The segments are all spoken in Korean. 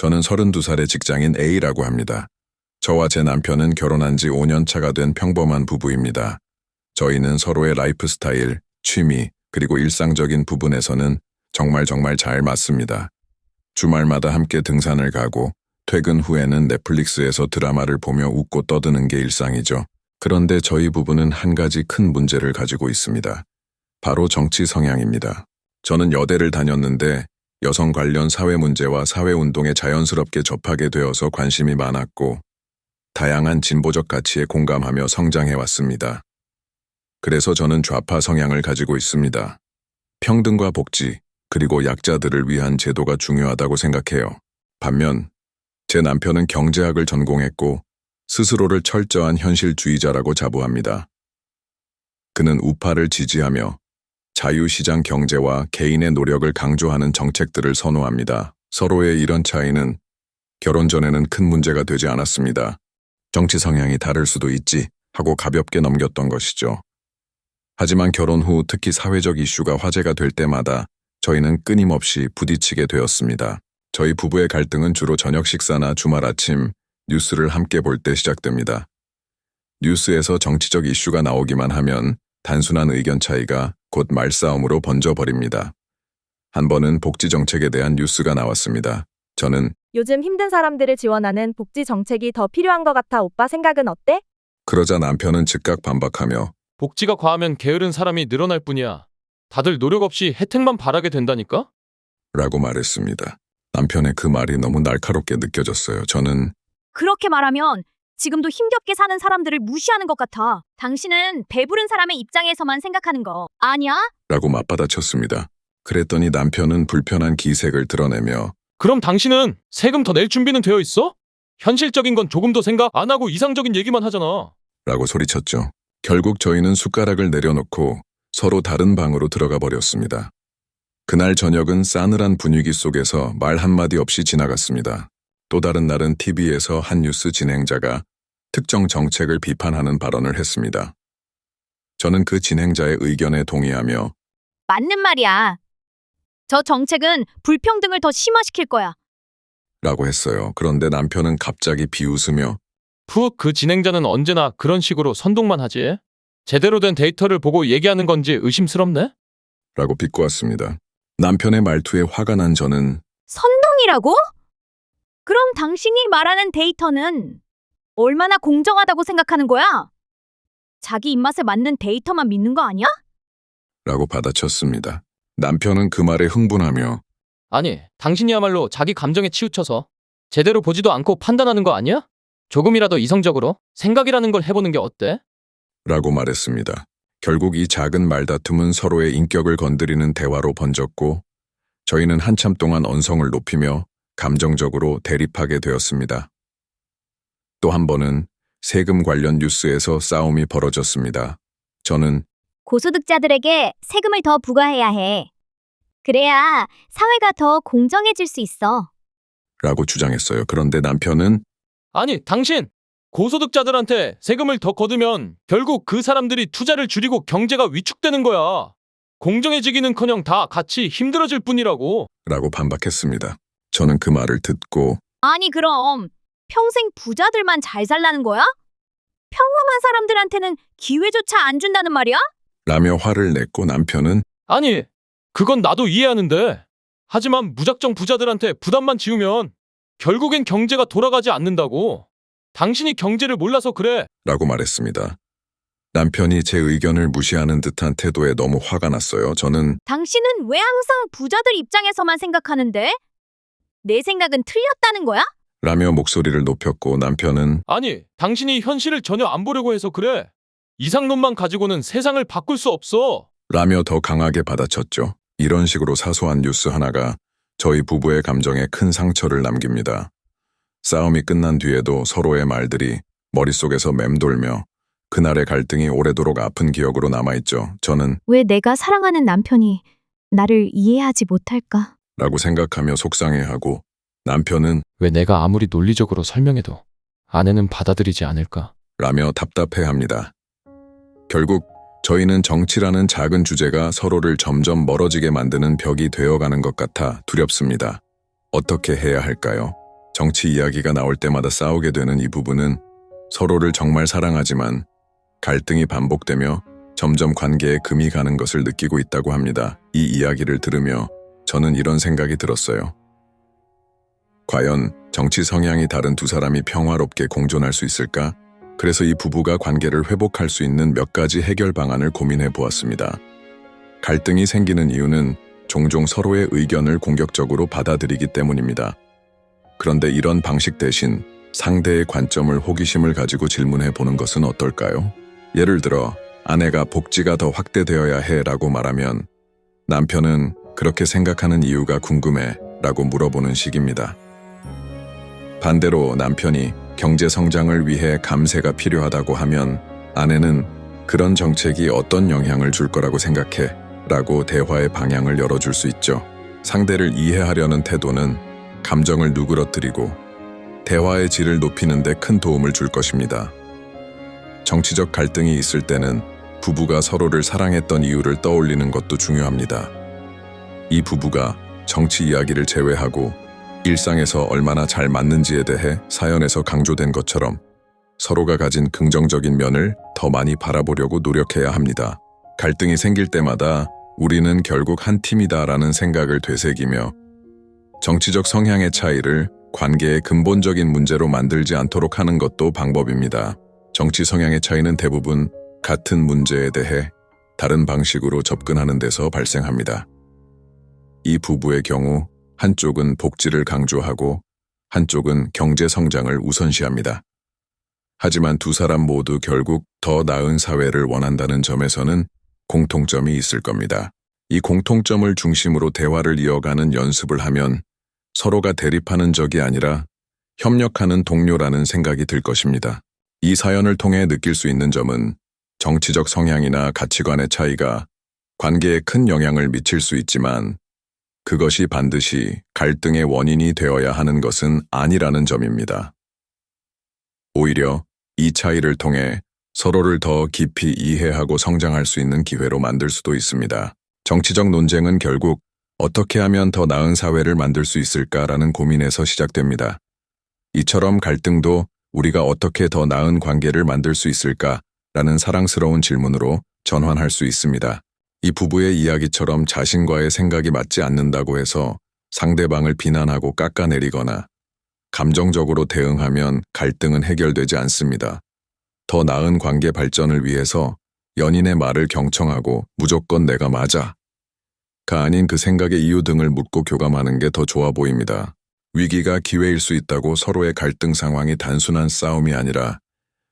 저는 32살의 직장인 A라고 합니다. 저와 제 남편은 결혼한 지 5년 차가 된 평범한 부부입니다. 저희는 서로의 라이프 스타일, 취미, 그리고 일상적인 부분에서는 정말 잘 맞습니다. 주말마다 함께 등산을 가고 퇴근 후에는 넷플릭스에서 드라마를 보며 웃고 떠드는 게 일상이죠. 그런데 저희 부부는 한 가지 큰 문제를 가지고 있습니다. 바로 정치 성향입니다. 저는 여대를 다녔는데 여성 관련 사회 문제와 사회운동에 자연스럽게 접하게 되어서 관심이 많았고 다양한 진보적 가치에 공감하며 성장해왔습니다. 그래서 저는 좌파 성향을 가지고 있습니다. 평등과 복지, 그리고 약자들을 위한 제도가 중요하다고 생각해요. 반면 제 남편은 경제학을 전공했고 스스로를 철저한 현실주의자라고 자부합니다. 그는 우파를 지지하며 자유시장 경제와 개인의 노력을 강조하는 정책들을 선호합니다. 서로의 이런 차이는 결혼 전에는 큰 문제가 되지 않았습니다. 정치 성향이 다를 수도 있지 하고 가볍게 넘겼던 것이죠. 하지만 결혼 후 특히 사회적 이슈가 화제가 될 때마다 저희는 끊임없이 부딪히게 되었습니다. 저희 부부의 갈등은 주로 저녁 식사나 주말 아침 뉴스를 함께 볼 때 시작됩니다. 뉴스에서 정치적 이슈가 나오기만 하면 단순한 의견 차이가 곧 말싸움으로 번져버립니다. 한 번은 복지 정책에 대한 뉴스가 나왔습니다. 저는 요즘 힘든 사람들을 지원하는 복지 정책이 더 필요한 것 같아. 오빠 생각은 어때? 그러자 남편은 즉각 반박하며 복지가 과하면 게으른 사람이 늘어날 뿐이야. 다들 노력 없이 혜택만 바라게 된다니까? 라고 말했습니다. 남편의 그 말이 너무 날카롭게 느껴졌어요. 저는 그렇게 말하면 지금도 힘겹게 사는 사람들을 무시하는 것 같아. 당신은 배부른 사람의 입장에서만 생각하는 거 아니야? 라고 맞받아쳤습니다. 그랬더니 남편은 불편한 기색을 드러내며 그럼 당신은 세금 더 낼 준비는 되어 있어? 현실적인 건 조금 더 생각 안 하고 이상적인 얘기만 하잖아. 라고 소리쳤죠. 결국 저희는 숟가락을 내려놓고 서로 다른 방으로 들어가 버렸습니다. 그날 저녁은 싸늘한 분위기 속에서 말 한마디 없이 지나갔습니다. 또 다른 날은 TV에서 한 뉴스 진행자가 특정 정책을 비판하는 발언을 했습니다. 저는 그 진행자의 의견에 동의하며 맞는 말이야. 저 정책은 불평등을 더 심화시킬 거야. 라고 했어요. 그런데 남편은 갑자기 비웃으며 푹 그 진행자는 언제나 그런 식으로 선동만 하지. 제대로 된 데이터를 보고 얘기하는 건지 의심스럽네? 라고 비꼬았습니다. 남편의 말투에 화가 난 저는 선동이라고? 그럼 당신이 말하는 데이터는 얼마나 공정하다고 생각하는 거야? 자기 입맛에 맞는 데이터만 믿는 거 아니야? 라고 받아쳤습니다. 남편은 그 말에 흥분하며 아니, 당신이야말로 자기 감정에 치우쳐서 제대로 보지도 않고 판단하는 거 아니야? 조금이라도 이성적으로 생각이라는 걸 해보는 게 어때? 라고 말했습니다. 결국 이 작은 말다툼은 서로의 인격을 건드리는 대화로 번졌고 저희는 한참 동안 언성을 높이며 감정적으로 대립하게 되었습니다. 또 한 번은 세금 관련 뉴스에서 싸움이 벌어졌습니다. 저는 고소득자들에게 세금을 더 부과해야 해. 그래야 사회가 더 공정해질 수 있어. 라고 주장했어요. 그런데 남편은 아니, 당신! 고소득자들한테 세금을 더 거두면 결국 그 사람들이 투자를 줄이고 경제가 위축되는 거야. 공정해지기는커녕 다 같이 힘들어질 뿐이라고. 라고 반박했습니다. 저는 그 말을 듣고 아니 그럼 평생 부자들만 잘 살라는 거야? 평범한 사람들한테는 기회조차 안 준다는 말이야? 라며 화를 냈고 남편은 아니, 그건 나도 이해하는데. 하지만 무작정 부자들한테 부담만 지우면 결국엔 경제가 돌아가지 않는다고. 당신이 경제를 몰라서 그래. 라고 말했습니다. 남편이 제 의견을 무시하는 듯한 태도에 너무 화가 났어요. 저는 당신은 왜 항상 부자들 입장에서만 생각하는데? 내 생각은 틀렸다는 거야? 라며 목소리를 높였고 남편은 아니, 당신이 현실을 전혀 안 보려고 해서 그래. 이상론만 가지고는 세상을 바꿀 수 없어. 라며 더 강하게 받아쳤죠. 이런 식으로 사소한 뉴스 하나가 저희 부부의 감정에 큰 상처를 남깁니다. 싸움이 끝난 뒤에도 서로의 말들이 머릿속에서 맴돌며 그날의 갈등이 오래도록 아픈 기억으로 남아있죠. 저는 왜 내가 사랑하는 남편이 나를 이해하지 못할까? 라고 생각하며 속상해하고 남편은 왜 내가 아무리 논리적으로 설명해도 아내는 받아들이지 않을까? 라며 답답해합니다. 결국 저희는 정치라는 작은 주제가 서로를 점점 멀어지게 만드는 벽이 되어가는 것 같아 두렵습니다. 어떻게 해야 할까요? 정치 이야기가 나올 때마다 싸우게 되는 이 부부는 서로를 정말 사랑하지만 갈등이 반복되며 점점 관계에 금이 가는 것을 느끼고 있다고 합니다. 이 이야기를 들으며 저는 이런 생각이 들었어요. 과연 정치 성향이 다른 두 사람이 평화롭게 공존할 수 있을까? 그래서 이 부부가 관계를 회복할 수 있는 몇 가지 해결 방안을 고민해 보았습니다. 갈등이 생기는 이유는 종종 서로의 의견을 공격적으로 받아들이기 때문입니다. 그런데 이런 방식 대신 상대의 관점을 호기심을 가지고 질문해 보는 것은 어떨까요? 예를 들어 아내가 복지가 더 확대되어야 해 라고 말하면 남편은 그렇게 생각하는 이유가 궁금해 라고 물어보는 식입니다. 반대로 남편이 경제 성장을 위해 감세가 필요하다고 하면 아내는 그런 정책이 어떤 영향을 줄 거라고 생각해 라고 대화의 방향을 열어줄 수 있죠. 상대를 이해하려는 태도는 감정을 누그러뜨리고 대화의 질을 높이는 데 큰 도움을 줄 것입니다. 정치적 갈등이 있을 때는 부부가 서로를 사랑했던 이유를 떠올리는 것도 중요합니다. 이 부부가 정치 이야기를 제외하고 일상에서 얼마나 잘 맞는지에 대해 사연에서 강조된 것처럼 서로가 가진 긍정적인 면을 더 많이 바라보려고 노력해야 합니다. 갈등이 생길 때마다 우리는 결국 한 팀이다라는 생각을 되새기며 정치적 성향의 차이를 관계의 근본적인 문제로 만들지 않도록 하는 것도 방법입니다. 정치 성향의 차이는 대부분 같은 문제에 대해 다른 방식으로 접근하는 데서 발생합니다. 이 부부의 경우 한쪽은 복지를 강조하고 한쪽은 경제 성장을 우선시합니다. 하지만 두 사람 모두 결국 더 나은 사회를 원한다는 점에서는 공통점이 있을 겁니다. 이 공통점을 중심으로 대화를 이어가는 연습을 하면 서로가 대립하는 적이 아니라 협력하는 동료라는 생각이 들 것입니다. 이 사연을 통해 느낄 수 있는 점은 정치적 성향이나 가치관의 차이가 관계에 큰 영향을 미칠 수 있지만 그것이 반드시 갈등의 원인이 되어야 하는 것은 아니라는 점입니다. 오히려 이 차이를 통해 서로를 더 깊이 이해하고 성장할 수 있는 기회로 만들 수도 있습니다. 정치적 논쟁은 결국 어떻게 하면 더 나은 사회를 만들 수 있을까라는 고민에서 시작됩니다. 이처럼 갈등도 우리가 어떻게 더 나은 관계를 만들 수 있을까라는 사랑스러운 질문으로 전환할 수 있습니다. 이 부부의 이야기처럼 자신과의 생각이 맞지 않는다고 해서 상대방을 비난하고 깎아내리거나 감정적으로 대응하면 갈등은 해결되지 않습니다. 더 나은 관계 발전을 위해서 연인의 말을 경청하고 무조건 내가 맞아 가 아닌 그 생각의 이유 등을 묻고 교감하는 게 더 좋아 보입니다. 위기가 기회일 수 있다고 서로의 갈등 상황이 단순한 싸움이 아니라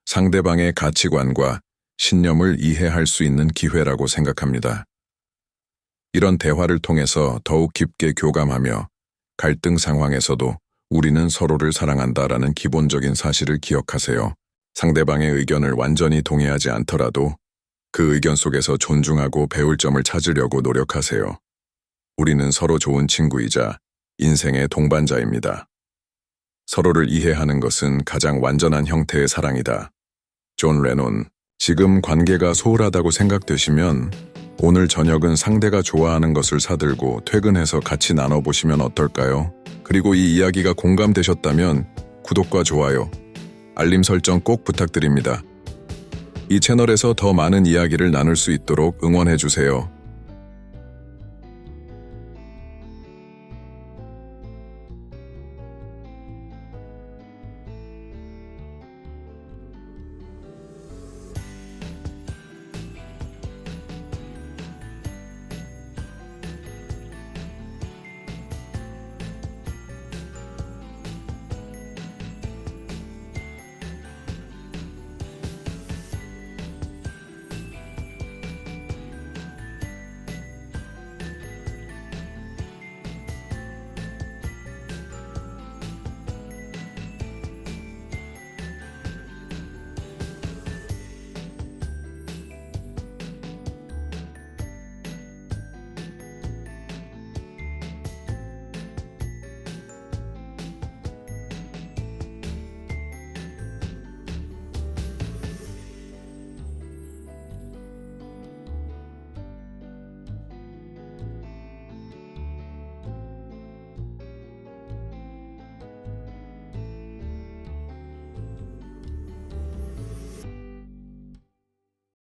상대방의 가치관과 신념을 이해할 수 있는 기회라고 생각합니다. 이런 대화를 통해서 더욱 깊게 교감하며 갈등 상황에서도 우리는 서로를 사랑한다라는 기본적인 사실을 기억하세요. 상대방의 의견을 완전히 동의하지 않더라도 그 의견 속에서 존중하고 배울 점을 찾으려고 노력하세요. 우리는 서로 좋은 친구이자 인생의 동반자입니다. 서로를 이해하는 것은 가장 완전한 형태의 사랑이다. 존 레논. 지금 관계가 소홀하다고 생각되시면 오늘 저녁은 상대가 좋아하는 것을 사들고 퇴근해서 같이 나눠보시면 어떨까요? 그리고 이 이야기가 공감되셨다면 구독과 좋아요, 알림 설정 꼭 부탁드립니다. 이 채널에서 더 많은 이야기를 나눌 수 있도록 응원해주세요.